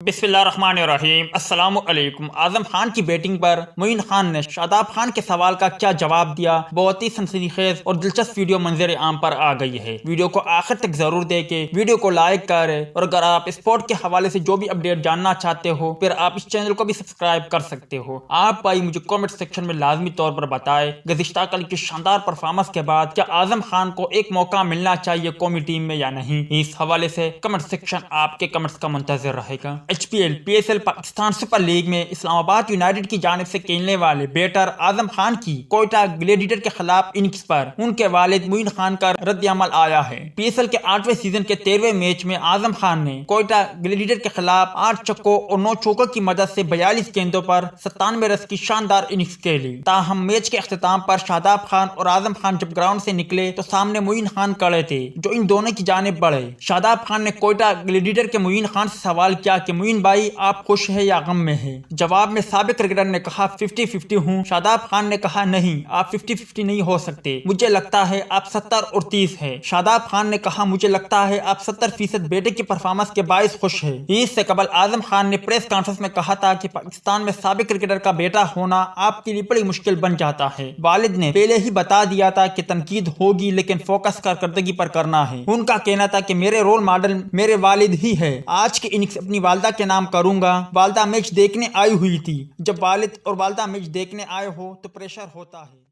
बिस्मिल्लाहिर्रहमानिर्रहीम। अस्सलामु अलैकुम। आजम खान की बैटिंग पर मोइन खान ने शादाब खान के सवाल का क्या जवाब दिया, बहुत ही सनसनीखेज और दिलचस्प वीडियो मंजर आम पर आ गई है। वीडियो को आखिर तक जरूर देखें, वीडियो को लाइक करें और अगर आप स्पोर्ट के हवाले से जो भी अपडेट जानना चाहते हो फिर आप इस चैनल को भी सब्सक्राइब कर सकते हो। आप भाई मुझे कॉमेंट सेक्शन में लाजमी तौर पर बताए, गुज़िश्ता कल की शानदार परफॉर्मेंस के बाद क्या आजम खान को एक मौका मिलना चाहिए कौमी टीम में या नहीं। इस हवाले से कमेंट सेक्शन आपके कमेंट्स का मुंतजर रहेगा। PSL पाकिस्तान सुपर लीग में इस्लामाबाद यूनाइटेड की जानिब से खेलने वाले बैटर आजम खान की कोयटा ग्लेडिएटर के खिलाफ इनिंग्स पर उनके वालिद मोइन खान का रद्द-ए-अमल आया है। PSL के 8वें सीजन के 13वें मैच में आजम खान ने कोयटा ग्लेडिएटर के खिलाफ 8 छक्कों और 9 चौकों की मदद से 42 गेंदों पर 97 रन की शानदार इनिंग्स खेली। ताहम मैच के अख्तिताम पर शादाब खान और आजम खान जब ग्राउंड से निकले तो सामने मोइन खान खड़े थे जो इन दोनों की जानिब बढ़े। शादाब खान ने कोयटा ग्लेडिएटर के मोइन खान से सवाल किया कि मोइन भाई आप खुश है या गम में है। जवाब में साबिक क्रिकेटर ने कहा 50-50 हूँ। शादाब खान ने कहा नहीं, आप 50-50 नहीं हो सकते, मुझे लगता है आप 70 और 30 है। शादाब खान ने कहा मुझे लगता है आप 70% बेटे की परफॉर्मेंस के बायस खुश है। इससे कबल आजम खान ने प्रेस कॉन्फ्रेंस में कहा था कि पाकिस्तान में साबिक क्रिकेटर का बेटा होना आपके लिए बड़ी मुश्किल बन जाता है। वालिद ने पहले ही बता दिया था कि तनकीद होगी लेकिन फोकस कारकर्दगी पर करना है। उनका कहना था कि मेरे रोल मॉडल मेरे वालिद ही है। आज की इनिंग्स अपनी वालदा के नाम करूंगा। वालदा मैच देखने आई हुई थी। जब वालिद और वालदा मैच देखने आए हो तो प्रेशर होता है।